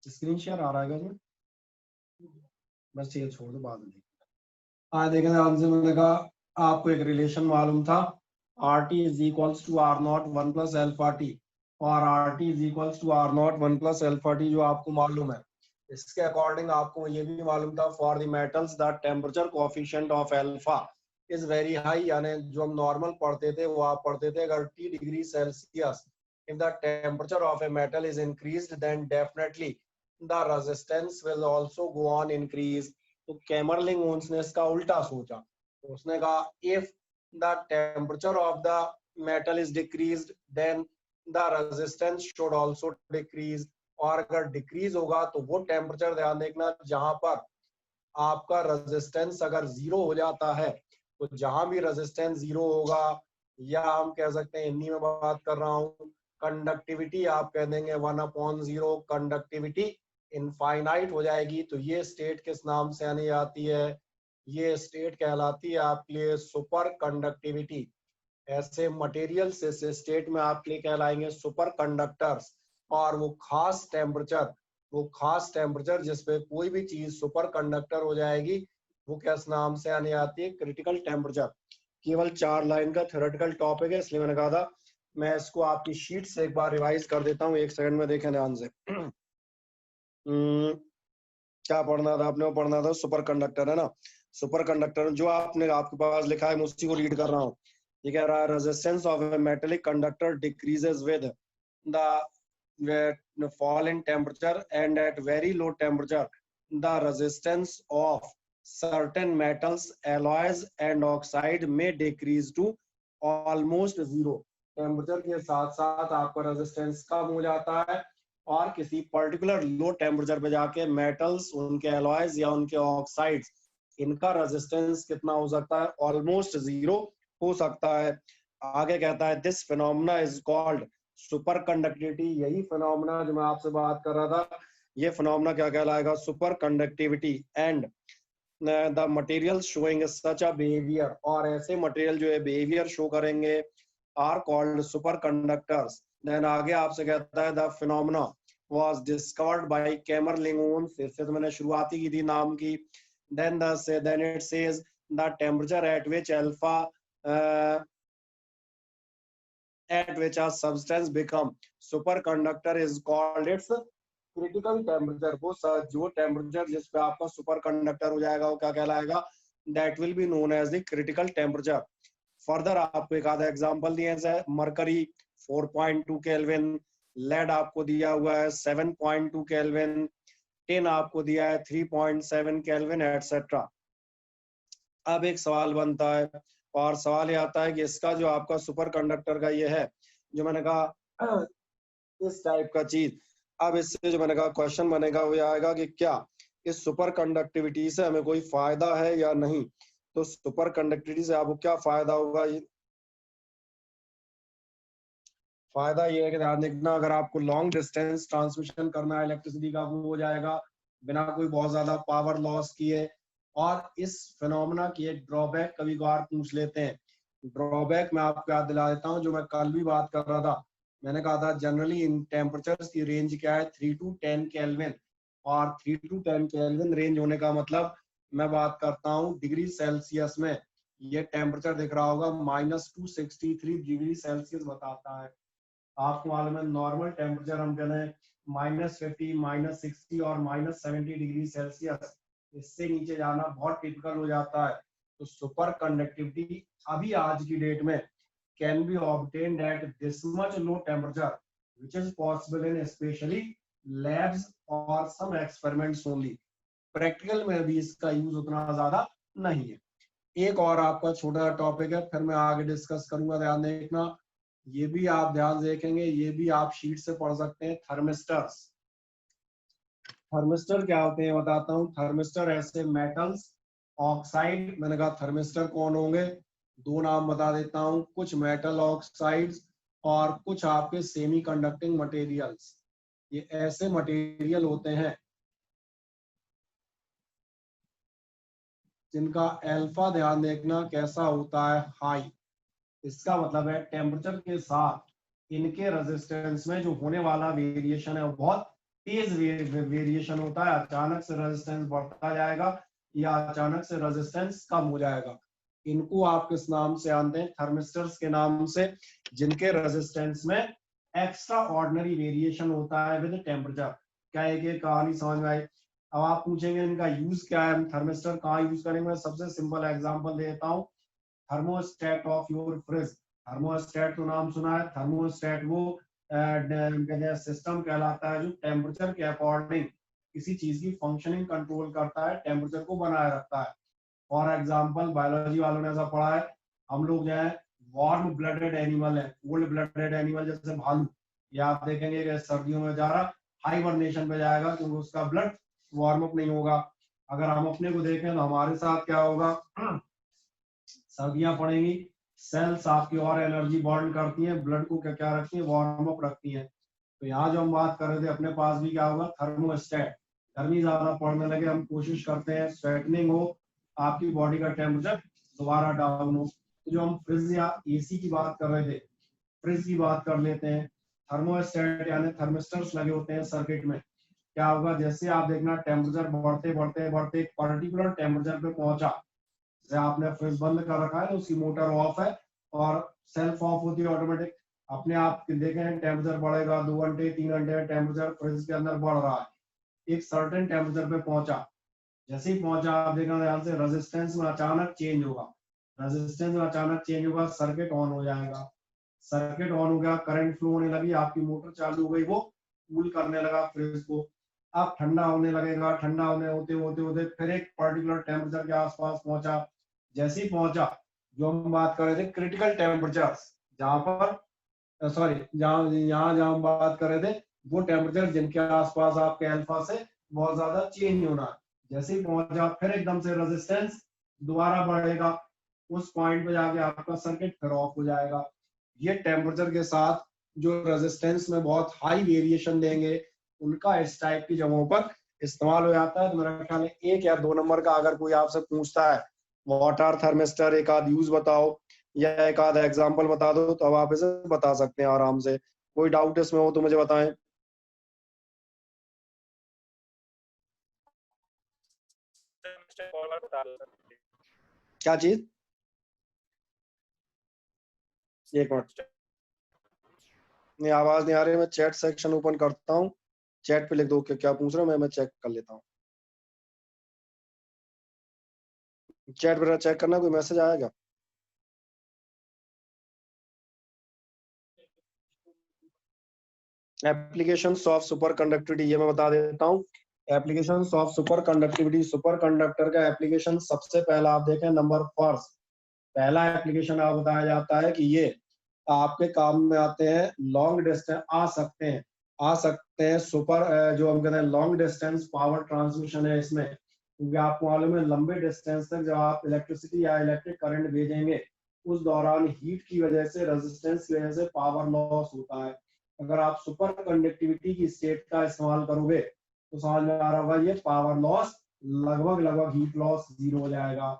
Screen share आ रहा है क्या? बस ये छोड़ दो, बाद में आज देखें ध्यान से। मैंने कहा आपको एक रिलेशन मालूम था, R T is equals to R naught one plus alpha T, और R T is equals to R naught one plus alpha T जो आपको मालूम है। इसके अकॉर्डिंग आपको ये भी मालूम था for the metals the temperature coefficient of alpha is very high, यानी जो हम नॉर्मल पढ़ते थे वो आप पढ़ते थे अगर T degree Celsius if the temperature of a metal is increased then definitely the resistance will also go on increase। तो कैमरलिंग ओन्स ने इसका उल्टा सोचा, तो उसने कहा if the temperature of the metal is decreased then the resistance should also decrease। और अगर डिक्रीज होगा तो वो टेम्परेचर ध्यान देखना जहां पर आपका रेजिस्टेंस अगर जीरो हो जाता है, तो जहां भी रेजिस्टेंस जीरो होगा, या हम कह सकते हैं हिंदी में बात कर रहा हूं, कंडक्टिविटी आप कह देंगे 1/0, कंडक्टिविटी इनफाइनाइट हो जाएगी। तो ये स्टेट किस नाम से आने जाती है? ये स्टेट कहलाती है आपके लिए सुपर कंडक्टिविटी। ऐसे मटेरियल्स ऐसे स्टेट में आपके लिए कहलाएंगे सुपर कंडक्टर्स। और वो खास टेम्परेचर जिसपे कोई भी चीज सुपर कंडक्टर हो जाएगी वो किस नाम से आने आती है? Critical temperature. केवल 4 लाइन का थ्योरेटिकल टॉपिक है, इसलिए मैंने कहा था मैं इसको आपकी शीट से एक बार रिवाइज कर देता हूँ। 1 सेकंड में देखें ध्यान से। क्या पढ़ना था आपने? वो पढ़ना था सुपर कंडक्टर, है ना। सुपर कंडक्टर जो आपने आपके पास लिखा है मैं उसी को रीड कर रहा हूँ। ये कह रहा है resistance of A metallic conductor decreases with the fall in temperature and at very low temperature the resistance of certain metals alloys and oxide may decrease to almost zero। Temperature के साथ साथ आपका रेजिस्टेंस कम हो जाता है और किसी particular low temperature पे जाके मेटल्स, उनके एलॉयज या उनके ऑक्साइड्स, इनका रेजिस्टेंस कितना हो सकता है? ऑलमोस्ट जीरो हो सकता है। आगे कहता है this phenomena is called super conductivity. यही फिनोमेना जो मैं आपसे बात कर रहा था, ये फिनोमेना क्या कहलाएगा? Superconductivity. And the material showing such a behaviour, और ऐसे मटेरियल जो है बिहेवियर शो करेंगे are called superconductors. Then आगे आपसे कहता है the phenomena was discovered by Kamerlingh Onnes. इससे तो मैंने शुरुआत ही की थी नाम की। then it says the temperature at which alpha at which a substance become superconductor is called its critical temperature। वो जो टेम्परेचर जिस पे आपका सुपर कंडक्टर हो जाएगा वो क्या कहलाएगा? that will be known as the critical temperature। Further आपको एक आधा एग्जांपल दिए हैं, मरकरी 4.2 केल्विन, लेड आपको दिया हुआ है 7.2 केल्विन, टिन आपको दिया है 3.7 केल्विन एटसेट्रा। अब एक सवाल बनता है, और सवाल ये आता है कि इसका जो आपका सुपर कंडक्टर का ये है जो मैंने कहा इस टाइप का चीज, अब इससे जो मैंने कहा क्वेश्चन बनेगा वो आएगा कि क्या इस सुपर कंडक्टिविटी से हमें कोई फायदा है या नहीं। तो सुपर कंडक्टिविटी से आपको क्या फायदा होगा? फायदा ये है कि ध्यान देखना अगर आपको लॉन्ग डिस्टेंस ट्रांसमिशन करना है इलेक्ट्रिसिटी का, वो हो जाएगा बिना कोई बहुत ज्यादा पावर लॉस किए। और इस फिनोमेना की एक ड्रॉबैक कभी कभार पूछ लेते हैं। ड्रॉबैक मैं आपको याद दिला देता हूँ जो मैं कल भी बात कर रहा था। मैंने कहा था जनरली इन टेम्परेचर्स की रेंज क्या है? 3 to 10 केल्विन। और 3 to 10 केल्विन रेंज होने का मतलब मैं बात करता हूँ डिग्री सेल्सियस में। ये टेम्परेचर दिख रहा होगा -263 डिग्री सेल्सियस बताता है। आपको मालूम है नॉर्मल टेम्परेचर हम कहते हैं -50, -60 और -70 डिग्री सेल्सियस। इससे नीचे जाना बहुत टिपिकल हो जाता है। तो सुपर कंडक्टिविटी अभी आज की डेट में can be obtained at this much low temperature which is possible in specially labs और सम एक्सपेरिमेंट्स ओनली। प्रैक्टिकल में भी इसका यूज उतना ज्यादा नहीं है। एक और आपका छोटा टॉपिक है, फिर मैं आगे डिस्कस करूंगा, ध्यान देखना। ये भी आप ध्यान देखेंगे, ये भी आप शीट से पढ़ सकते हैं। थर्मिस्टर्स। थर्मिस्टर क्या होते हैं बताता हूँ। थर्मिस्टर ऐसे मेटल्स ऑक्साइड, मैंने कहा थर्मिस्टर कौन होंगे? दो नाम बता देता हूँ, कुछ मेटल ऑक्साइड्स और कुछ आपके सेमी कंडक्टिंग मटेरियल्स। ये ऐसे मटेरियल होते हैं जिनका अल्फा ध्यान देखना कैसा होता है? हाई। इसका मतलब है टेम्परेचर के साथ इनके रेजिस्टेंस में जो होने वाला वेरिएशन है वो बहुत तेज वेरिएशन होता है, अचानक से रेजिस्टेंस बढ़ता जाएगा या अचानक से रेजिस्टेंस कम हो जाएगा। इनको आप किस नाम से जानते हैं? थर्मिस्टर्स के नाम से, जिनके रेजिस्टेंस में एक्स्ट्रा ऑर्डिनरी वेरिएशन होता है विद टेम्परेचर। क्या एक एक कहानी समझ में आई? अब आप पूछेंगे इनका यूज क्या है, थर्मिस्टर कहाँ यूज करेंगे? मैं सबसे सिंपल एग्जांपल देता हूँ, thermostat of your fridge. Thermostat तो नाम सुना है। थर्मोस्टेट वो सिस्टम कहलाता है जो टेम्परेचर के अकॉर्डिंग किसी चीज की फंक्शनिंग कंट्रोल करता है, टेम्परेचर को बनाए रखता है। फॉर एग्जाम्पल, बायोलॉजी वालों ने ऐसा पढ़ा है, हम लोग जो है वार्म ब्लडेड एनिमल है, कोल्ड ब्लडेड एनिमल जैसे भालू, या आप देखेंगे कि सर्दियों में जा रहा हाइबरनेशन पे जाएगा क्योंकि उसका ब्लड वार्म अप नहीं होगा। अगर हम अपने को देखें तो हमारे साथ क्या होगा, सर्दियां पड़ेंगी, सेल्स आपकी और एनर्जी बर्न करती हैं, ब्लड को क्या क्या रखती है, वार्म अप रखती हैं। तो यहाँ जो हम बात कर रहे थे, अपने पास भी क्या होगा, थर्मोस्टेट। गर्मी ज्यादा पड़ने लगे, हम कोशिश करते हैं स्वेटनिंग हो, आपकी बॉडी का टेम्परेचर दोबारा डाउन हो। तो जो हम फ्रिज या एसी की बात कर रहे थे, फ्रिज की बात कर लेते हैं। थर्मोस्टेट यानी थर्मिस्टर्स लगे होते हैं सर्किट में। क्या होगा, जैसे आप देखना टेम्परेचर बढ़ते बढ़ते बढ़ते एक पर्टिकुलर टेम्परेचर पे पहुंचा, जैसे आपने फ्रिज बंद कर रखा है, उसकी मोटर ऑफ है और सेल्फ ऑफ होती है ऑटोमेटिक, अपने आप देखें टेम्परेचर बढ़ेगा, 2 घंटे 3 घंटे में टेम्परेचर फ्रिज के अंदर बढ़ रहा है, एक सर्टेन टेम्परेचर पे पहुंचा। जैसे ही पहुंचा, आप देखना ध्यान से, रेजिस्टेंस में अचानक चेंज होगा। रेजिस्टेंस में अचानक चेंज होगा, सर्किट ऑन हो जाएगा। सर्किट ऑन हो गया, करंट फ्लो होने लगी, आपकी मोटर चालू हो गई, वो कूल करने लगा फ्रिज को। अब ठंडा होने लगेगा, ठंडा होने होते होते होते फिर एक पर्टिकुलर टेम्परेचर के आसपास पहुंचा। जैसे ही पहुंचा, जो हम बात कर रहे थे क्रिटिकल टेम्परेचर, जहां पर सॉरी जहां हम बात कर रहे थे, वो टेम्परेचर जिनके आसपास आपके अल्फा से बहुत ज्यादा चेंज होना है। जैसे ही पहुंचा, फिर एकदम से रेजिस्टेंस दोबारा बढ़ेगा, उस पॉइंट पे जाके आपका सर्किट फिर ऑफ हो जाएगा। ये टेम्परेचर के साथ जो रेजिस्टेंस में बहुत हाई वेरिएशन देंगे, उनका इस टाइप की जगहों पर इस्तेमाल हो जाता है। तो मेरा ख्याल है 1 या 2 नंबर का अगर कोई आपसे पूछता है वाटर थर्मिस्टर, एक आध यूज बताओ या एक आध एग्जांपल बता दो, तो अब आप इसे बता सकते हैं आराम से। कोई डाउट इसमें हो तो मुझे बताएं। क्या चीज? एक मिनट, नहीं आवाज नहीं आ रही, मैं चैट सेक्शन ओपन करता हूँ, चैट पे लिख दो कि क्या पूछ रहे हो, मैं चेक कर लेता हूँ। चैट पे चेक करना, कोई मैसेज आया क्या? एप्लीकेशन ऑफ सुपर कंडक्टिविटी, ये मैं बता देता हूँ। Application of super conductivity, super conductor का एप्लीकेशन सबसे पहला आप देखें, नंबर फर्स्ट पहला एप्लीकेशन आप बताया जाता है कि ये आपके काम में आते हैं, लॉन्ग डिस्टेंस आ सकते हैं सुपर जो हम कहते हैं लॉन्ग डिस्टेंस पावर ट्रांसमिशन है इसमें, क्योंकि आपको मालूम है लंबे डिस्टेंस तक जब आप इलेक्ट्रिसिटी या इलेक्ट्रिक करंट भेजेंगे, उस दौरान हीट की वजह से, रेजिस्टेंस की वजह से पावर लॉस होता है। अगर आप सुपर कंडक्टिविटी की स्टेट का इस्तेमाल करोगे तो समझ में आ रहा होगा, ये पावर लॉस लगभग लगभग हीट लॉस जीरो हो जाएगा।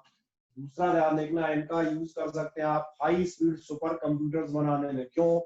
दूसरा ध्यान देखना, इनका यूज कर सकते हैं आप हाई स्पीड सुपर कंप्यूटर्स बनाने में। क्यों?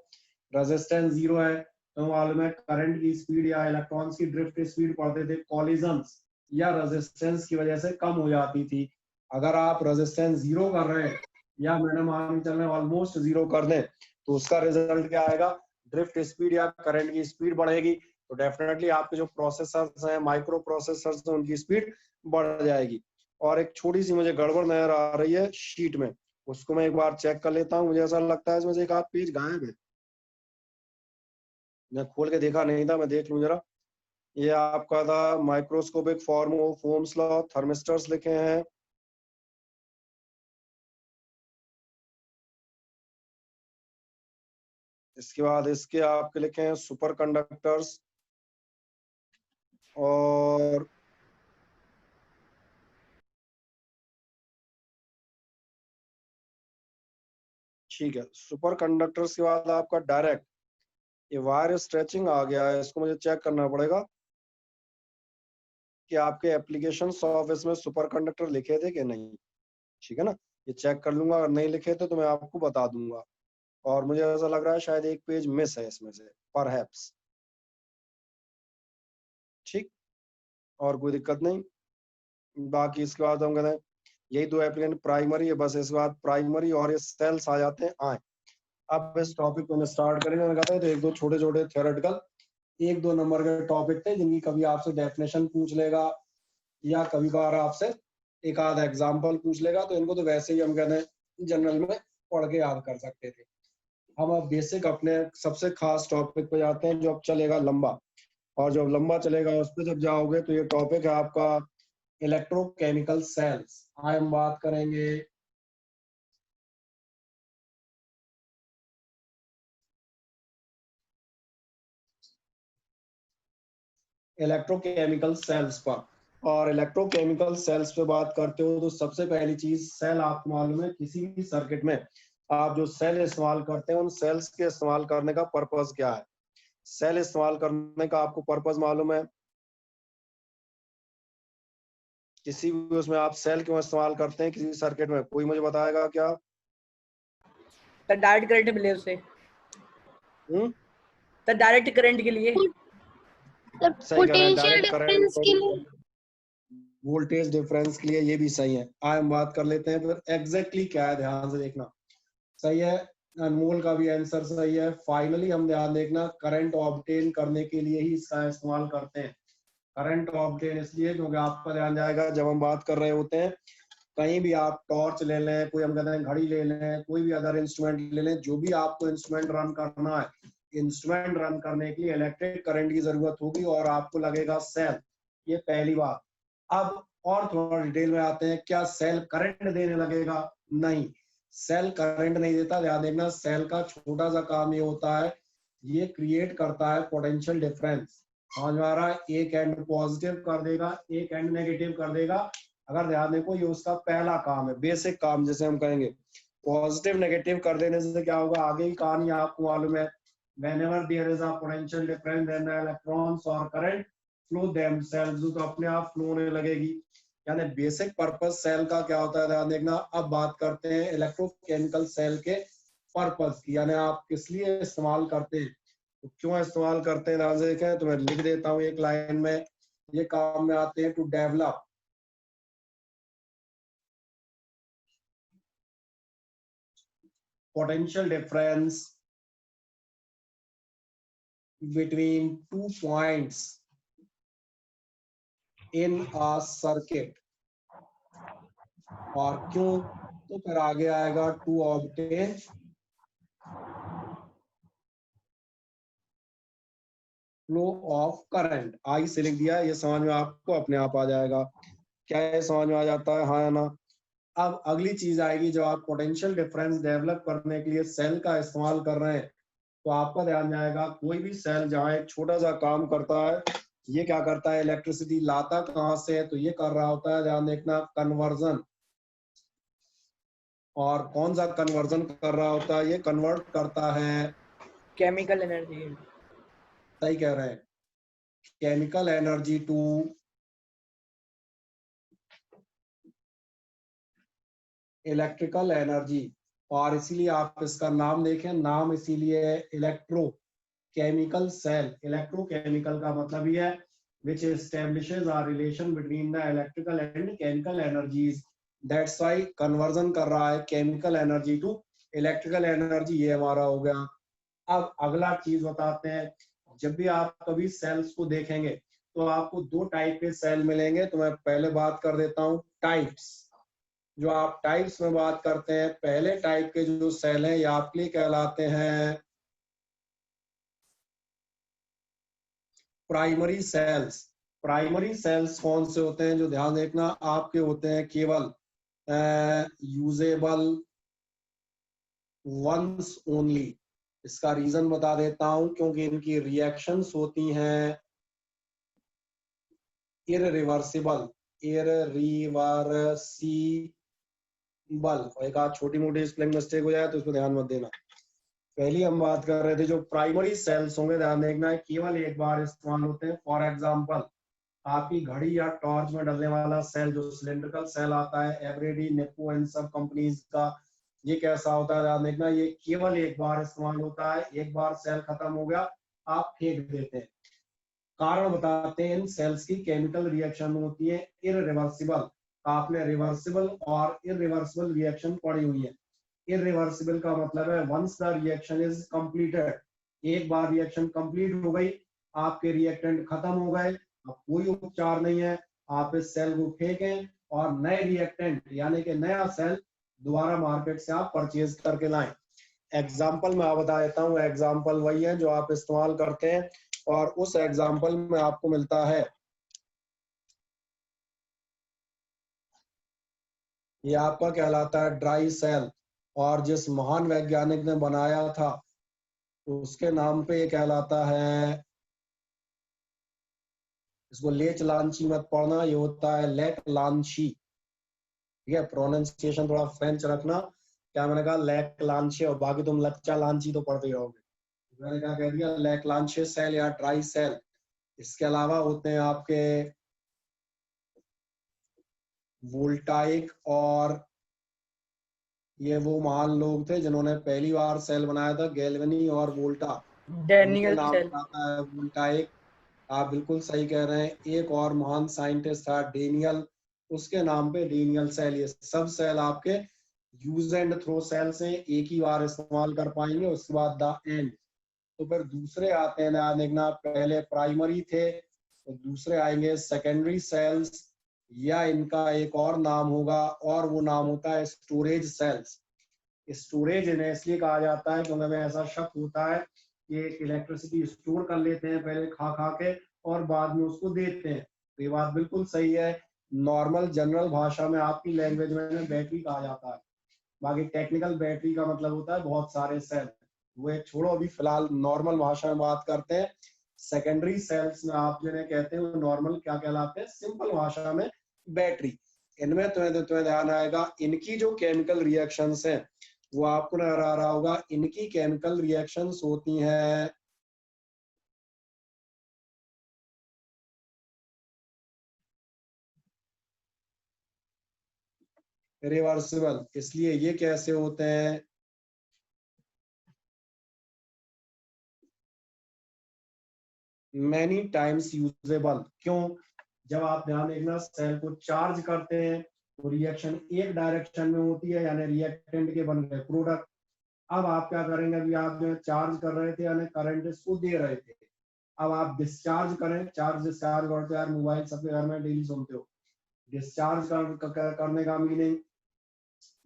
रेजिस्टेंस जीरो है, तो मालूम है करंट की स्पीड या इलेक्ट्रॉन्स की ड्रिफ्ट स्पीड पढ़ते थे, कॉलिजन्स या रेजिस्टेंस की वजह से कम हो जाती थी। अगर आप रेजिस्टेंस जीरो कर रहे हैं या मैंने मान चल रहे ऑलमोस्ट जीरो कर दें, तो उसका रिजल्ट क्या आएगा, ड्रिफ्ट स्पीड या करंट की स्पीड बढ़ेगी, तो डेफिनेटली आपके जो प्रोसेसर्स हैं, माइक्रो प्रोसेसर्स हैं, उनकी स्पीड बढ़ जाएगी। और एक छोटी सी मुझे गड़बड़ नजर आ रही है शीट में, उसको मैं एक बार चेक कर लेता हूँ। मुझे ऐसा लगता है इसमें से एक आध पेज गायब है, मैं खोल के देखा नहीं था, मैं देख लूं जरा। ये आपका था microscopic form of Ohm's law, thermistors लिखे हैं। इसके बाद इसके आपके लिखे हैं सुपर कंडक्टर्स, और ठीक है, सुपर कंडक्टर्स के बाद आपका डायरेक्ट ये वायर स्ट्रेचिंग आ गया है। इसको मुझे चेक करना पड़ेगा कि आपके एप्लीकेशन ऑफिस में सुपर कंडक्टर लिखे थे कि नहीं। ठीक है ना, ये चेक कर लूंगा, अगर नहीं लिखे थे तो मैं आपको बता दूंगा। और मुझे ऐसा लग रहा है शायद एक पेज मिस है इसमें से, परहैप्स। ठीक, और कोई दिक्कत नहीं। बाकी इसके बाद हम कहते हैं यही दो एप्लीकेशन प्राइमरी है, बस इसके बाद प्राइमरी और ये सेल्स आ जाते हैं आए। अब इस टॉपिक को हम स्टार्ट करेंगे। मैंने कहा था तो एक दो छोटे छोटे थ्योरेटिकल 1-2 नंबर के टॉपिक थे जिनकी कभी आपसे डेफिनेशन पूछ लेगा या कभी कभार आपसे एक आधा एग्जाम्पल पूछ लेगा, तो इनको तो वैसे ही हम कहते हैं जनरल में पढ़ के याद कर सकते थे। हम अब बेसिक अपने सबसे खास टॉपिक पे जाते हैं जो अब चलेगा लंबा, और जो अब लंबा चलेगा उस पर जब जाओगे तो ये टॉपिक है आपका इलेक्ट्रोकेमिकल सेल्स। आज हम बात करेंगे इलेक्ट्रोकेमिकल सेल्स पर। और इलेक्ट्रोकेमिकल सेल्स पे बात करते हो तो सबसे पहली चीज, सेल आपको मालूम है किसी भी सर्किट में आप जो सेल इस्तेमाल करते हैं उन सेल्स के इस्तेमाल करने का पर्पस क्या है। सेल इस्तेमाल करने का आपको पर्पस मालूम है? किसी भी उसमें आप सेल क्यों इस्तेमाल करते हैं किसी सर्किट में, कोई मुझे बताएगा क्या? डायरेक्ट करंट मिले उसे, तो डायरेक्ट करंट के लिए, पोटेंशियल डिफरेंस के लिए, वोल्टेज डिफरेंस के लिए, ये भी सही है। आज हम बात कर लेते हैं फिर एग्जैक्टली क्या है, ध्यान से देखना। सही है, अनमोल का भी आंसर सही है। फाइनली हम ध्यान देखना, करंट ऑब्टेन करने के लिए ही इसका इस्तेमाल करते हैं। करंट ऑब्टेन इसलिए क्योंकि आपका ध्यान जाएगा जब हम बात कर रहे होते हैं, कहीं भी आप टॉर्च ले लें, कोई हम कहते हैं घड़ी ले लें, कोई भी अदर इंस्ट्रूमेंट ले लें, जो भी आपको इंस्ट्रूमेंट रन करना है, इंस्ट्रूमेंट रन करने के लिए इलेक्ट्रिक करंट की जरूरत होगी और आपको लगेगा सेल। ये पहली बात। अब और थोड़ा डिटेल में आते हैं, क्या सेल करंट देने लगेगा? नहीं, सेल करंट नहीं देता। ध्यान देखना, सेल का छोटा सा काम ये होता है, ये क्रिएट करता है पोटेंशियल डिफरेंस। समझ में आ रहा है? एक एंड पॉजिटिव कर देगा, एक एंड नेगेटिव कर देगा। अगर ध्यान देखो, ये उसका पहला काम है, बेसिक काम जिसे हम कहेंगे। पॉजिटिव नेगेटिव कर देने से क्या होगा, आगे की कहानी आपको मालूम है। whenever there is a potential difference then the electrons or current flow themselves, तो अपने आप फ्लो होने लगेगी। यानी बेसिक पर्पस सेल का क्या होता है, ध्यान देखना। अब बात करते हैं इलेक्ट्रोकेमिकल सेल के पर्पस की, यानी आप किस लिए इस्तेमाल करते हैं, तो क्यों इस्तेमाल करते हैं। ध्यान से देखें, तो मैं लिख देता हूँ एक लाइन में, ये काम में आते हैं to develop potential difference between 2 points in a circuit। और क्यों, तो फिर आगे आएगा to obtain flow of current. I से लिख दिया, ये समझ में आपको अपने आप आ जाएगा। क्या ये समझ में आ जाता है, हाँ या ना? अब अगली चीज आएगी, जब आप पोटेंशियल डिफरेंस डेवलप करने के लिए सेल का इस्तेमाल कर रहे हैं, तो आपका ध्यान जाएगा कोई भी सेल जहाँ एक छोटा सा काम करता है, ये क्या करता है, इलेक्ट्रिसिटी लाता कहाँ से है, तो ये कर रहा होता है, ध्यान देखना, कन्वर्जन। और कौन सा कन्वर्जन कर रहा होता है, ये कन्वर्ट करता है केमिकल एनर्जी। सही कह रहे हैं, chemical energy to electrical energy. और इसीलिए आप इसका नाम देखें, नाम इसीलिए है इलेक्ट्रो केमिकल सेल। इलेक्ट्रोकेमिकल का मतलब ये है which establishes a relation between the electrical and chemical energies, that's why conversion कर रहा है chemical energy to electrical energy. ये हमारा हो गया। अब अगला चीज बताते हैं, जब भी आप कभी सेल्स को देखेंगे तो आपको दो टाइप के सेल मिलेंगे। तो मैं पहले बात कर देता हूँ टाइप्स। जो आप टाइप्स में बात करते हैं, पहले टाइप के जो सेल हैं ये आपके लिए कहलाते हैं प्राइमरी सेल्स। प्राइमरी सेल्स कौन से होते हैं, जो ध्यान देखना आपके होते हैं केवल यूजेबल वंस ओनली। इसका रीजन बता देता हूं, क्योंकि इनकी रिएक्शंस होती हैं इररिवर्सिबल। एक आध छोटी मोटी स्पेलिंग मिस्टेक हो जाए तो उसको ध्यान मत देना। पहली हम बात कर रहे थे, जो प्राइमरी सेल्स होंगे, ध्यान देखना है, केवल एक बार इस्तेमाल होते हैं। फॉर एग्जांपल, आपकी घड़ी या टॉर्च में डलने वाला सेल, जो सिलिंड्रिकल सेल आता है एवरेडी, नेपो, इन सब कंपनीज का, ये कैसा होता है, ध्यान देखना, ये केवल एक बार इस्तेमाल होता है। एक बार सेल खत्म हो गया, आप फेंक देते हैं। कारण बताते हैं इन सेल्स की केमिकल रिएक्शन होती है इररिवर्सिबल। आपने रिवर्सिबल और इररिवर्सिबल रिएक्शन पढ़ी हुई है। इररिवर्सिबल का मतलब है once the reaction is completed, एक बार रिएक्शन कंप्लीट हो गई, आपके रिएक्टेंट खत्म हो गए, अब कोई उपचार नहीं है, आप इस सेल को फेंकें और नए रिएक्टेंट यानी कि नया सेल दोबारा मार्केट से आप परचेज करके लाएं। एग्जाम्पल मैं आप बता देता हूँ, एग्जाम्पल वही है जो आप इस्तेमाल करते हैं और उस एग्जाम्पल में आपको मिलता है, ये आपका कहलाता है ड्राई सेल, और जिस महान वैज्ञानिक ने बनाया था उसके नाम पे ये कहलाता है, इसको लेच लांची मत पढ़ना, ये होता है लेक लांची। ठीक है, प्रोनाउंसिएशन थोड़ा फ्रेंच रखना। क्या मैंने कहा? लेक लांची, और बाकी तुम लच्चा लांची तो पढ़ते रहोगे। मैंने क्या कह दिया? लेक लांची सेल या ड्राई सेल। इसके अलावा होते हैं आपके वोल्टाइक, और ये वो महान लोग थे जिन्होंने पहली बार सेल बनाया था, गैल्वेनी और वोल्टा, उनके डैनियल नाम सेल। पर आता है वोल्टाइक। आप बिल्कुल सही कह रहे हैं। एक और महान साइंटिस्ट था डेनियल, उसके नाम पे डेनियल सेल। ये सब सेल आपके यूज एंड थ्रो सेल्स हैं, एक ही बार इस्तेमाल कर पाएंगे, उसके बाद द एंड। तो फिर दूसरे आते हैं ना, देखना, पहले प्राइमरी थे तो दूसरे आएंगे सेकेंडरी सेल्स, या इनका एक और नाम होगा और वो नाम होता है स्टोरेज सेल्स। स्टोरेज इन्हें इसलिए कहा जाता है क्योंकि हमें ऐसा शक होता है कि इलेक्ट्रिसिटी स्टोर कर लेते हैं पहले खा खा के और बाद में उसको देते हैं, तो ये बात बिल्कुल सही है। नॉर्मल जनरल भाषा में आपकी लैंग्वेज में बैटरी कहा जाता है, बाकी टेक्निकल बैटरी का मतलब होता है बहुत सारे सेल। वो एक छोड़ो, अभी फिलहाल नॉर्मल भाषा में बात करते हैं। सेकेंडरी सेल्स में आप जिन्हें कहते हैं वो नॉर्मल क्या कहलाते हैं? सिंपल भाषा में बैटरी। इनमें तुम्हें ध्यान आएगा, इनकी जो केमिकल रिएक्शंस हैं वो आपको नजर आ रहा होगा, इनकी केमिकल रिएक्शंस होती हैं रिवर्सिबल। इसलिए ये कैसे होते हैं? Many times usable. क्यों? जब आप ध्यान देखना, सेल को चार्ज करते हैं तो रिएक्शन एक डायरेक्शन में होती है, यानी रिएक्टेंट के बन गए प्रोडक्ट। अब आप क्या करेंगे? अभी आप जो चार्ज कर रहे थे यानी करंट इसको दे रहे थे, अब आप डिस्चार्ज करें। चार्ज डिस्चार्ज करते यार, मोबाइल सबके घर में डेली सुनते हो। डिस्चार्ज करने का meaning,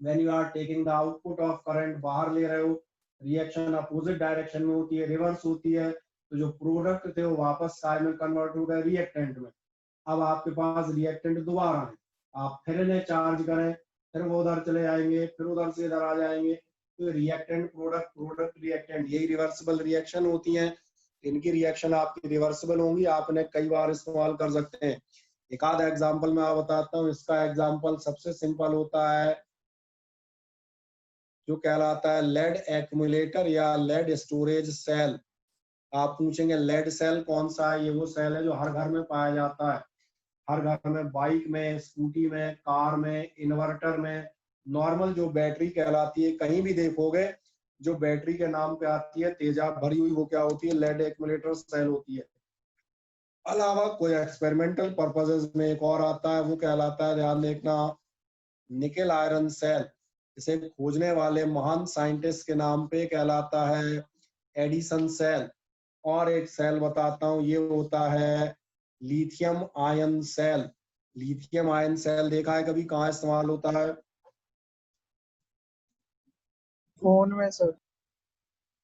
when you are taking the output of current, बाहर ले रहे हो, रिएक्शन अपोजिट डायरेक्शन में होती है, रिवर्स होती है, तो जो प्रोडक्ट थे वो वापस साइड में कन्वर्ट हो गए रिएक्टेंट में। अब आपके पास रिएक्टेंट दोबारा है, आप फिर इन्हें चार्ज करें, फिर वो उधर चले जाएंगे, फिर उधर से इधर आ जाएंगे, तो रिएक्टेंट प्रोडक्ट, प्रोडक्ट रिएक्टेंट, यही रिवर्सिबल रिएक्शन होती है। इनकी रिएक्शन आपकी रिवर्सिबल होंगी, आप इन्हें कई बार इस्तेमाल कर सकते हैं। एक आध एग्जाम्पल मैं बताता हूँ। इसका एग्जाम्पल सबसे सिंपल होता है जो कहलाता है लेड एक्यूमुलेटर या लेड स्टोरेज सेल। आप पूछेंगे लेड सेल कौन सा है? ये वो सेल है जो हर घर में पाया जाता है, हर घर में, बाइक में, स्कूटी में, कार में, इन्वर्टर में। नॉर्मल जो बैटरी कहलाती है, कहीं भी देखोगे जो बैटरी के नाम पे आती है तेजाब भरी हुई, वो क्या होती है? लेड एक्यूमुलेटर सेल होती है। अलावा कोई एक्सपेरिमेंटल पर्पसेस में एक और आता है, वो कहलाता है, ध्यान देखना, निकेल आयरन सेल। इसे खोजने वाले महान साइंटिस्ट के नाम पे कहलाता है एडिसन सेल। और एक सेल बताता हूँ, ये होता है lithium ion cell. Lithium ion cell देखा है कभी? कहाँ इस्तेमाल होता है? फोन में सर।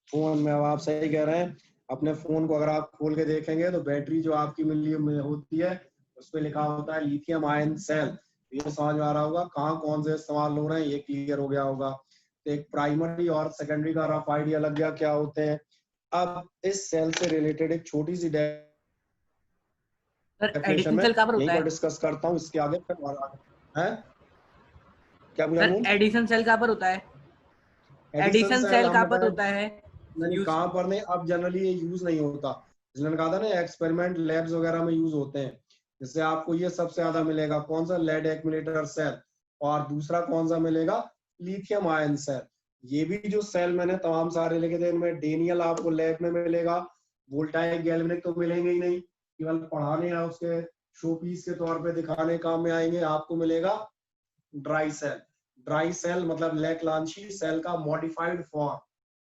फोन में। अब आप सही कह रहे हैं। अपने फोन को अगर आप खोल के देखेंगे तो बैटरी जो आपकी मिली में होती है उस पर लिखा होता है लिथियम आयन सेल। ये समझ में आ रहा होगा कहाँ कौन से इस्तेमाल हो रहे हैं, ये क्लियर हो गया होगा। तो एक प्राइमरी और सेकेंडरी का रफ आइडिया लग गया क्या होते हैं। अब इस सेल से रिलेटेड एक छोटी सी सर डेफिनेशन एडिशन में सेल कहाँ पर यहीं होता पर है? डिस्कस करता हूँ, इसके आगे फिर और आगे है। क्या पूछा सर मूल? एडिशन सेल कहाँ पर होता है? एडिशन एडिशन सेल सेल हम कहाँ पर बताएं, होता है? नहीं यूज। कहाँ पर नहीं, अब जनरली ये यूज नहीं होता। जिन्होंने कहा था ना एक्सपेरिमेंट लैब्स वगैरह में यूज होते हैं। जिससे आपको ये सबसे ज्यादा मिलेगा कौन सा? Lead accumulator cell. और दूसरा कौन सा मिलेगा? Lithium ion cell. ये भी जो सेल मैंने तमाम सारे लिखे थे इनमें डेनियल आपको लैब में मिलेगा, वोल्टाइक गैल्वेनिक तो मिलेंगे ही नहीं। केवल पढ़ाने या उसके शो पीस के तौर पे दिखाने काम में आएंगे, आपको मिलेगा ड्राई सेल। ड्राई सेल मतलब लैक्लांशी सेल का मॉडिफाइड फॉर्म।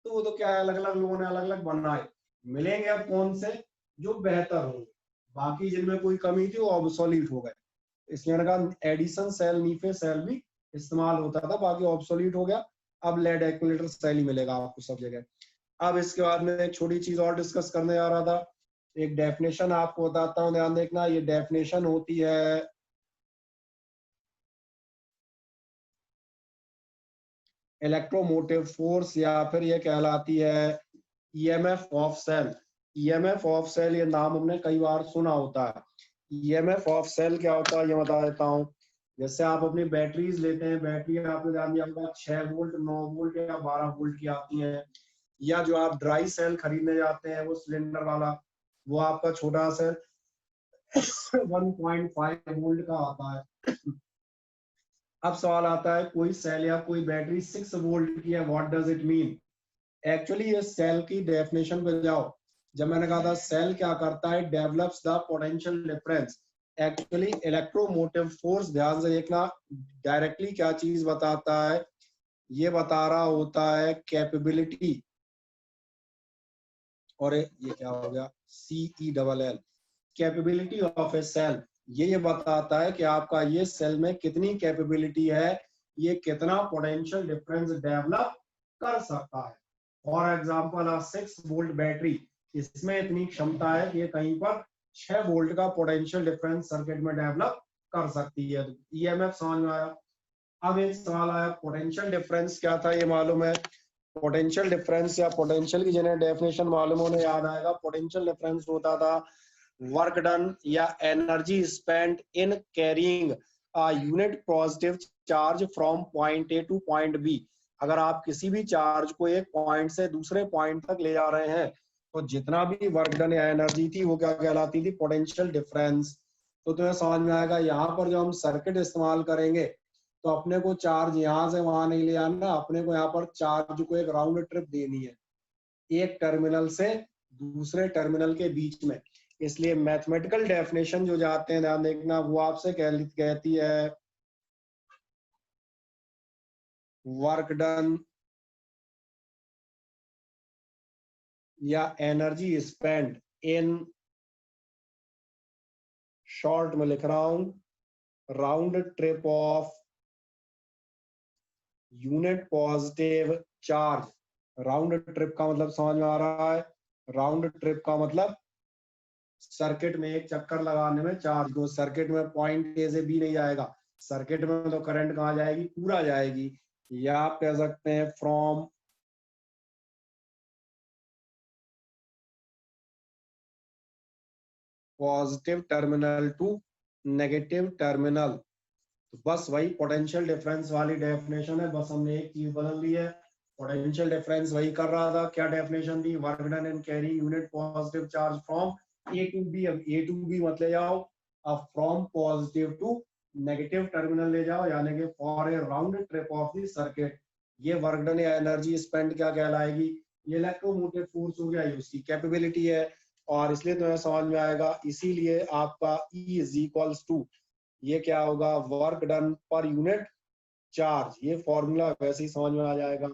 तो वो तो क्या है, अलग अलग लोगों ने अलग अलग बनाए, मिलेंगे अब कौन से जो बेहतर होंगे, बाकी जिनमें कोई कमी थी वो ऑब्सोलीट हो गए। इसलिए मैंने कहा एडिशन सेल नीफे सेल भी इस्तेमाल होता था, बाकी ऑब्सोलीट हो गया। अब लेड एक्युमुलेटर सेल ही मिलेगा आपको सब जगह। अब इसके बाद में एक छोटी चीज और डिस्कस करने जा रहा था, एक डेफिनेशन आपको बताता हूँ, ध्यान देखना। ये डेफिनेशन होती है इलेक्ट्रोमोटिव फोर्स, या फिर ये कहलाती है EMF of cell. EMF of cell ये नाम हमने कई बार सुना होता है। ईएमएफ ऑफ सेल क्या होता है ये बता देता हूँ। जैसे आप अपनी बैटरीज लेते हैं, बैटरी आपको जान दिया होगा 6 वोल्ट 9 वोल्ट या 12 वोल्ट की आती हैं, या जो आप ड्राई सेल खरीदने जाते हैं वो सिलेंडर वाला, वो आपका छोटा सेल 1.5 वोल्ट का आता है। अब सवाल आता है कोई सेल या कोई बैटरी 6 वोल्ट की है, what does it mean. Actually ये सेल की डेफिनेशन पे जाओ। जब मैंने कहा था सेल क्या करता है, develops the potential difference. Actually electromotive force, ध्यान से देखना, डायरेक्टली क्या चीज बताता है, ये बता रहा होता है कैपेबिलिटी, और ये क्या हो गया CELL, capability of a cell. ये बताता है कि आपका ये सेल में कितनी कैपेबिलिटी है, ये कितना पोटेंशियल डिफरेंस डेवलप कर सकता है। फॉर एग्जांपल 6 वोल्ट बैटरी, इसमें इतनी क्षमता है कि ये कहीं पर 6 वोल्ट का पोटेंशियल डिफरेंस सर्किट में डेवलप कर सकती है। ईएमएफ समझ में आया। अब एक सवाल आया पोटेंशियल डिफरेंस क्या था, ये मालूम है। पोटेंशियल डिफरेंस या पोटेंशियल की जिन्हें डेफिनेशन मालूम होने याद आएगा, पोटेंशियल डिफरेंस होता था वर्क डन या energy spent in carrying a unit positive charge from point A to point B. अगर आप किसी भी चार्ज को एक पॉइंट से दूसरे पॉइंट तक ले जा रहे हैं, तो जितना भी वर्क डन या एनर्जी थी वो क्या कहलाती थी, पोटेंशियल डिफरेंस। तो तुम्हें समझ में आएगा, यहाँ पर जो हम सर्किट इस्तेमाल करेंगे तो अपने को चार्ज यहाँ से वहां नहीं ले आना, अपने को यहाँ पर चार्ज को एक राउंड ट्रिप देनी है एक टर्मिनल से दूसरे टर्मिनल के बीच में। इसलिए मैथमेटिकल डेफिनेशन जो जाते हैं, ध्यान देखना, वो आपसे कहती है वर्क डन या एनर्जी स्पेंड इन, शॉर्ट में लिख रहा हूं, round trip of unit positive charge. Round trip का मतलब समझ में आ रहा है, राउंड ट्रिप का मतलब सर्किट में एक चक्कर लगाने में चार्ज को, सर्किट में पॉइंट ए से बी नहीं जाएगा, सर्किट में तो करंट कहाँ जाएगी, पूरा जाएगी। या आप कह सकते हैं from positive terminal to negative terminal. तो बस वही पोटेंशियल डिफरेंस वाली डेफिनेशन है, बस हमने एक चीज बदल दी है। पोटेंशियल डिफरेंस वही कर रहा था, क्या डेफिनेशन थी, work done in carry unit positive charge from A to B. अब ए टू बी मत ले जाओ, अब from positive to negative terminal ले जाओ, यानी कि for a round trip of the circuit. ये वर्क डन या एनर्जी स्पेंड क्या कहलाएगी, ये इलेक्ट्रोमोटिव फोर्स हो गया, ये उसकी कैपेबिलिटी है। और इसलिए तुम्हें समझ में आएगा, इसीलिए आपका E इज इक्वल्स टू, ये क्या होगा, work done per unit charge. ये फॉर्मूला वैसे ही समझ में आ जाएगा।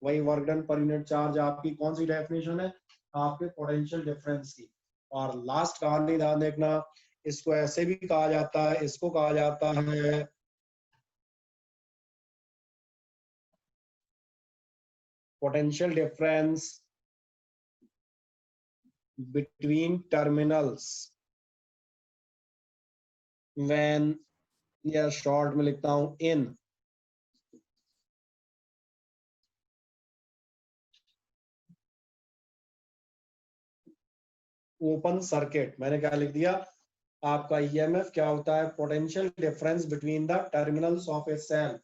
वही work done per unit charge आपकी कौन सी डेफिनेशन है, आपके पोटेंशियल डिफरेंस की। और लास्ट कहानी ध्यान देखना, इसको ऐसे भी कहा जाता है, इसको कहा जाता है potential difference between terminals when, या शॉर्ट में लिखता हूं इन ओपन सर्किट। मैंने क्या लिख दिया, आपका ईएमएफ क्या होता है, potential difference between the terminals of a cell,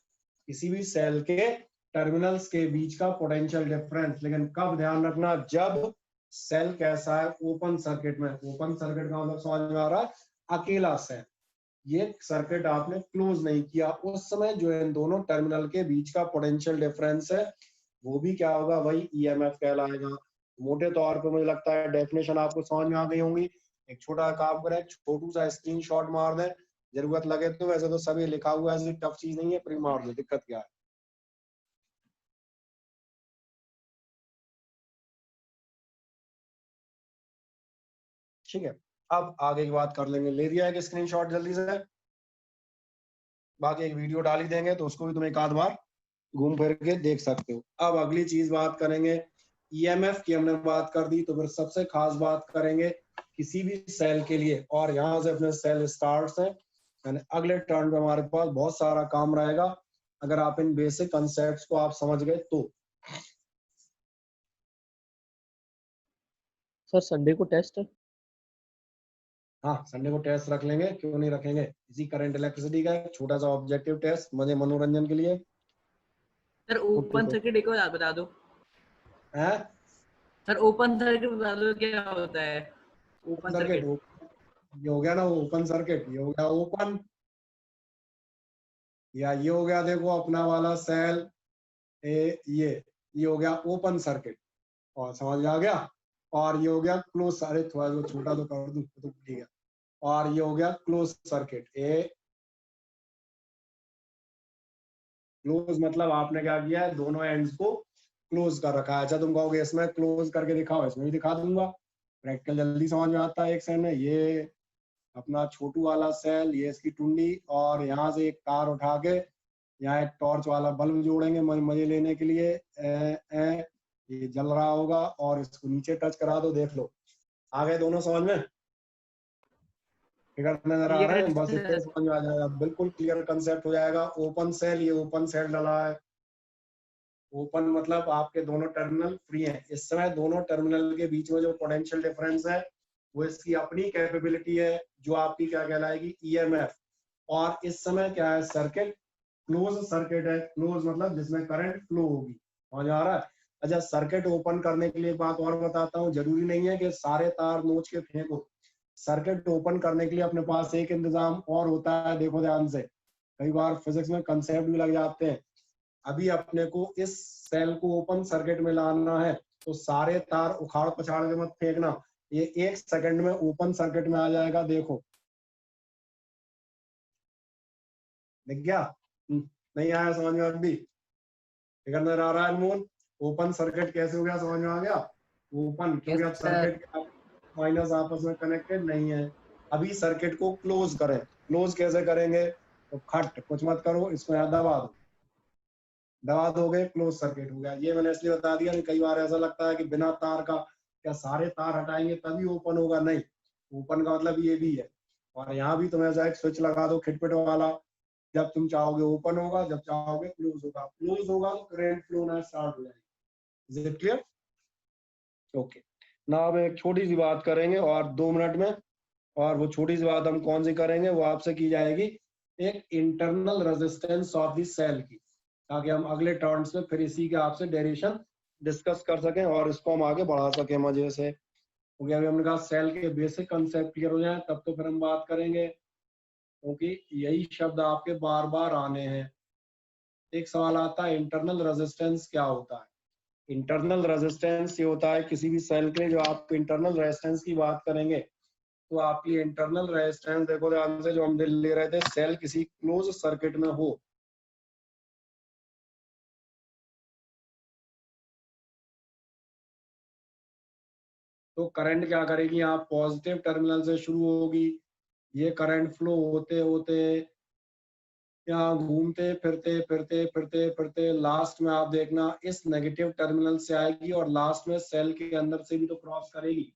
किसी भी सेल के टर्मिनल्स के बीच का पोटेंशियल डिफरेंस। लेकिन कब, ध्यान रखना, जब सेल कैसा है, ओपन सर्किट में। ओपन सर्किट का मतलब समझ में आ रहा है, अकेला सेल, ये सर्किट आपने क्लोज नहीं किया, उस समय जो इन दोनों टर्मिनल के बीच का पोटेंशियल डिफरेंस है वो भी क्या होगा, वही ईएमएफ कहलाएगा। मोटे तौर पे मुझे लगता है डेफिनेशन आपको समझ में आ गई होंगी। एक छोटा काम करें, छोटू सा स्क्रीनशॉट मार दें, जरूरत लगे तो। वैसे तो सभी लिखा हुआ है, ऐसी टफ चीज नहीं है, प्री मार दो, दिक्कत क्या है। ठीक है, अब आगे की बात कर लेंगे। ले लिया है कि स्क्रीनशॉट जल्दी से, बाकी एक वीडियो डाल ही देंगे तो उसको भी तुम एक आध बार घूम फिर के देख सकते हो। अब अगली चीज बात करेंगे, ईएमएफ की हमने बात कर दी, तो फिर सबसे खास बात करेंगे किसी भी सेल के लिए, और यहाँ से अपने सेल स्टार्ट्स है। यानी अगले टर्न पे हमारे पास बहुत सारा काम रहेगा, अगर आप इन बेसिक कंसेप्ट को आप समझ गए तो। सर संडे को टेस्ट है? हाँ, संडे को टेस्ट रख लेंगे, क्यों नहीं रखेंगे। इसी करंट इलेक्ट्रिसिटी का एक छोटा सा ऑब्जेक्टिव टेस्ट, मजे मनोरंजन के लिए। सर ओपन सर्किट एक और बता दो। है सर ओपन सर्किट बता दो क्या होता है। ओपन सर्किट ये हो गया ना ओपन सर्किट, ये हो गया ओपन, या ये हो गया देखो अपना वाला सेल ये हो गया ओपन सर्किट, और समझ आ गया। और ये हो गया क्लोज, अरे थोड़ा जो छोटा तो कर दूं तो ठीक है। और ये हो गया क्लोज सर्किट। क्लोज मतलब आपने क्या किया है, दोनों एंड्स को क्लोज कर रखा है। अच्छा तुम कहोगे इसमें क्लोज करके दिखाओ, इसमें भी दिखा दूंगा, प्रैक्टिकल जल्दी समझ में आता है। एक सेल में ये अपना छोटू वाला सेल, ये इसकी टुंडी, और यहाँ से एक तार उठा के यहाँ एक टॉर्च वाला बल्ब जोड़ेंगे मजे लेने के लिए। ये जल रहा होगा, और इसको नीचे टच करा दो, देख लो आ गए दोनों समझ में। फिगर नजर आ रहे हैं, बस इतने समझ में आ जाएगा, बिल्कुल क्लियर कंसेप्ट हो जाएगा। ओपन सेल, ये ओपन सेल डला है। ओपन मतलब आपके दोनों टर्मिनल फ्री हैं इस समय, दोनों टर्मिनल के बीच में जो पोटेंशियल डिफरेंस है वो इसकी अपनी कैपेबिलिटी है, जो आपकी क्या कहलाएगी, ईएमएफ। और इस समय क्या है, सर्किट क्लोज सर्किट है। क्लोज मतलब जिसमें करंट फ्लो होगी, समझ आ रहा है। अच्छा सर्किट ओपन करने के लिए एक बात और बताता हूँ, जरूरी नहीं है कि सारे तार नोच के फेंको। सर्किट ओपन करने के लिए अपने पास एक इंतजाम और होता है, देखो ध्यान से, कई बार फिजिक्स में कंसेप्ट भी लग जाते हैं। अभी अपने को इस सेल को ओपन सर्किट में लाना है, तो सारे तार उखाड़ पछाड़ के मत फेंकना, ये 1 सेकंड में ओपन सर्किट में आ जाएगा। देखो दिख गया, नहीं आया समझ में अभी, फिगर नजर आ रहा है अनमोल। ओपन सर्किट कैसे हो गया, समझ में आ गया। ओपन क्योंकि अब सर्किट माइनस आपस में कनेक्टेड नहीं है। अभी सर्किट को क्लोज करें, क्लोज कैसे करेंगे, तो खट कुछ मत करो, इसको यहाँ दबा दोगे, क्लोज सर्किट हो गया। ये मैंने इसलिए बता दिया, नहीं कई बार ऐसा लगता है कि बिना तार का क्या सारे तार हटाएंगे तभी ओपन होगा, नहीं, ओपन का मतलब ये भी है। और यहाँ भी तुम ऐसा एक स्विच लगा दो खिटपिट वाला, जब तुम चाहोगे ओपन होगा, जब चाहोगे क्लोज होगा। क्लोज होगा तो करंट फ्लो ना स्टार्ट हो जाएगी। Is it clear? ओके, ना अब एक छोटी सी बात करेंगे और 2 मिनट में, और वो छोटी सी बात हम कौन सी करेंगे, वो आपसे की जाएगी एक internal resistance of the cell की, ताकि हम अगले टर्न्स में फिर इसी के आपसे डेरिवेशन डिस्कस कर सकें और इसको हम आगे बढ़ा सकें मजे से। क्योंकि अभी हमने कहा सेल के बेसिक कंसेप्ट क्लियर हो जाए तब तो फिर हम बात करेंगे, क्योंकि यही शब्द आपके बार बार आने हैं। एक सवाल आता है इंटरनल रेजिस्टेंस क्या होता है। इंटरनल रेजिस्टेंस ये होता है किसी भी सेल के लिए, जो आप इंटरनल रेजिस्टेंस की बात करेंगे तो आपकी इंटरनल रेजिस्टेंस देखो ध्यान से, जो हम ले रहे थे, सेल किसी क्लोज सर्किट में हो, तो करंट क्या करेगी, यहाँ पॉजिटिव टर्मिनल से शुरू होगी, ये करंट फ्लो होते होते यहाँ घूमते फिरते फिरते फिरते फिरते लास्ट में आप देखना इस नेगेटिव टर्मिनल से आएगी, और लास्ट में सेल के अंदर से भी तो क्रॉस करेगी।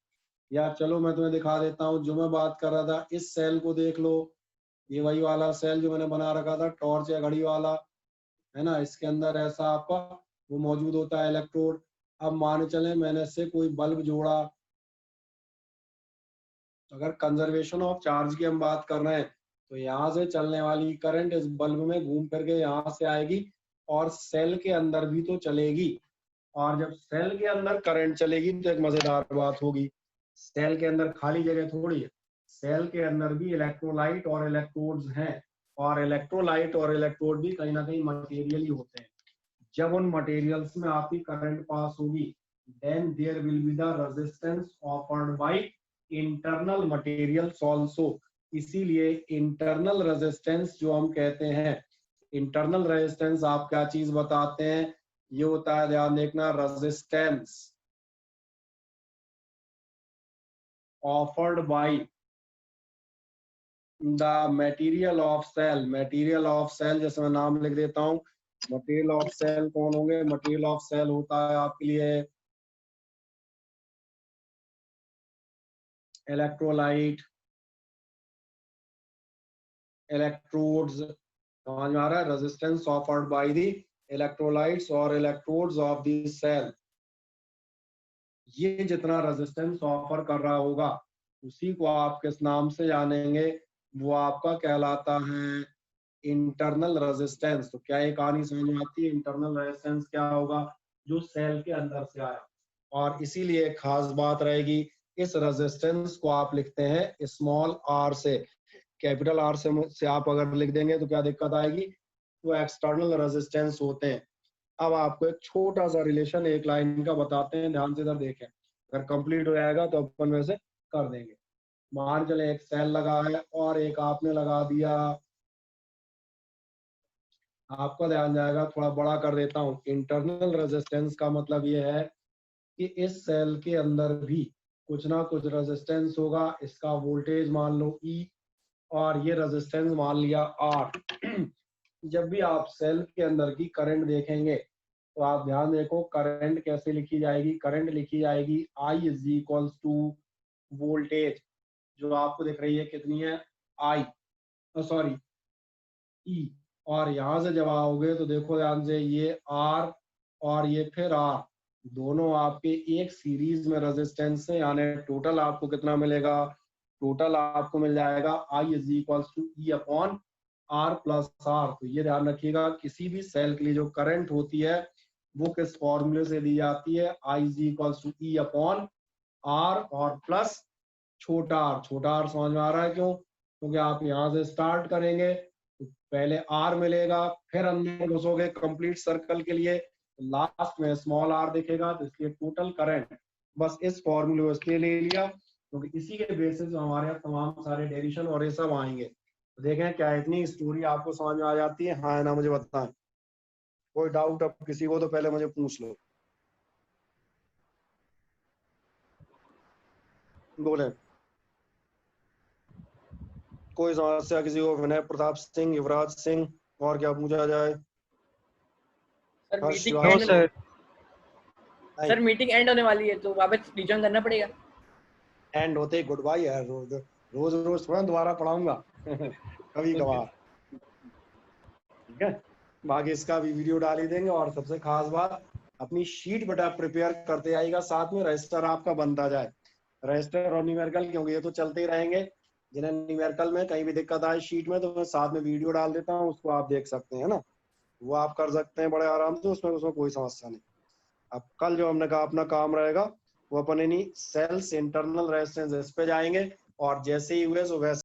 या चलो मैं तुम्हें दिखा देता हूँ, जो मैं बात कर रहा था, इस सेल को देख लो, ये वही वाला सेल जो मैंने बना रखा था टॉर्च या घड़ी वाला, है ना। इसके अंदर ऐसा आपका वो मौजूद होता है इलेक्ट्रोड। अब मान चले मैंने इससे कोई बल्ब जोड़ा, अगर कंजर्वेशन ऑफ चार्ज की हम बात कर रहे हैं, तो यहाँ से चलने वाली करंट इस बल्ब में घूम फिर के यहाँ से आएगी और सेल के अंदर भी तो चलेगी। और जब सेल के अंदर करंट चलेगी तो एक मजेदार बात होगी, सेल के अंदर खाली जगह थोड़ी है, सेल के अंदर भी इलेक्ट्रोलाइट और इलेक्ट्रोड्स हैं, और इलेक्ट्रोलाइट और इलेक्ट्रोड भी कहीं ना कहीं मटेरियल ही होते हैं। जब उन मटेरियल्स में आपकी करंट पास होगी, then there will be the resistance offered by internal materials also. इसीलिए इंटरनल रेजिस्टेंस जो हम कहते हैं, इंटरनल रेजिस्टेंस आप क्या चीज बताते हैं, ये होता है, ध्यान देखना, resistance offered by the material of cell. Material of cell, जैसे मैं नाम लिख देता हूं, मटेरियल ऑफ सेल कौन होंगे, मटेरियल ऑफ सेल होता है आपके लिए इलेक्ट्रोलाइट, इलेक्ट्रोड्स, समझ में आ रहा है, resistance offered by the electrolytes और इलेक्ट्रोड्स ऑफ द सेल। ये जितना रेजिस्टेंस ऑफर कर रहा होगा उसी को आप किस नाम से जानेंगे, वो आपका कहलाता है इंटरनल रेजिस्टेंस। तो क्या ये कहानी समझ में आती है, इंटरनल रेजिस्टेंस क्या होगा, जो सेल के अंदर से आया। और इसीलिए खास बात रहेगी, इस रेजिस्टेंस को आप लिखते हैं स्मॉल आर से, कैपिटल आर से आप अगर लिख देंगे तो क्या दिक्कत आएगी, वो एक्सटर्नल रेजिस्टेंस होते हैं। अब आपको एक छोटा सा रिलेशन एक लाइन का बताते हैं, ध्यान से इधर देखें, अगर कंप्लीट हो जाएगा तो अपन वैसे कर देंगे। मान चले एक सेल लगा है और एक आपने लगा दिया, आपका ध्यान जाएगा, थोड़ा बड़ा कर देता हूँ। इंटरनल रेजिस्टेंस का मतलब ये है कि इस सेल के अंदर भी कुछ ना कुछ रेजिस्टेंस होगा। इसका वोल्टेज मान लो E और ये रेजिस्टेंस मान लिया R। जब भी आप सेल के अंदर की करंट देखेंगे तो आप ध्यान देखो, करंट कैसे लिखी जाएगी, करंट लिखी जाएगी I is equals to voltage, जो आपको दिख रही है कितनी है, I, सॉरी E। और यहां से जब आओगे तो देखो ध्यान से, ये R और ये फिर R, दोनों आपके एक सीरीज में रेजिस्टेंस है, यानी टोटल आपको कितना मिलेगा, टोटल आपको मिल जाएगा I is equals to E upon R plus R। तो ये ध्यान रखिएगा, किसी भी सेल के लिए जो करंट होती है वो किस फॉर्मूले से दी जाती है, I is equals to E upon R और प्लस छोटा r। छोटा r समझ में आ रहा है क्यों, क्योंकि आप यहाँ से स्टार्ट करेंगे तो पहले r मिलेगा, फिर अंदर घुसोगे कंप्लीट सर्कल के लिए, लास्ट में स्मॉल r दिखेगा, तो इसलिए टोटल करंट, बस इस फॉर्मूले को इसलिए ले लिया क्योंकि इसी के बेसिस पे हमारे यहाँ तमाम सारे डेरिवेशन और ये सब आएंगे। तो देखें क्या इतनी स्टोरी आपको समझ में आ जाती है, हाँ ना, मुझे बताएं, कोई डाउट अब किसी को तो पहले मुझे पूछ लो, बोले कोई समस्या किसी को, विनय प्रताप सिंह, युवराज सिंह, और क्या पूछा जाए, sir Harsh meeting Shrivastava. End, sir meeting end होने वाली है तो वापस रिजॉइन करना पड़ेगा। एंड होते ही गुड बाय यार, रोज रोज रोज थोड़ा दोबारा पढ़ाऊंगा कभी कभार, ठीक है। बाकी इसका भी वीडियो डाल ही देंगे। और सबसे खास बात, अपनी शीट बेटा प्रिपेयर करते आएगा, साथ में रजिस्टर आपका बनता जाए, रजिस्टर और न्यूमेरिकल, क्योंकि ये तो चलते ही रहेंगे। जिन्हें न्यूमेरिकल में कहीं भी दिक्कत आए शीट में, तो मैं साथ में वीडियो डाल देता हूँ, उसको आप देख सकते हैं ना, वो आप कर सकते हैं बड़े आराम से, उसमें उसमें कोई समस्या नहीं। अब कल जो हमने कहा अपना काम रहेगा, वो अपन इन्हीं सेल्स इंटरनल रेजिस्टेंस इस पे जाएंगे, और जैसे ही हुए सो वैसे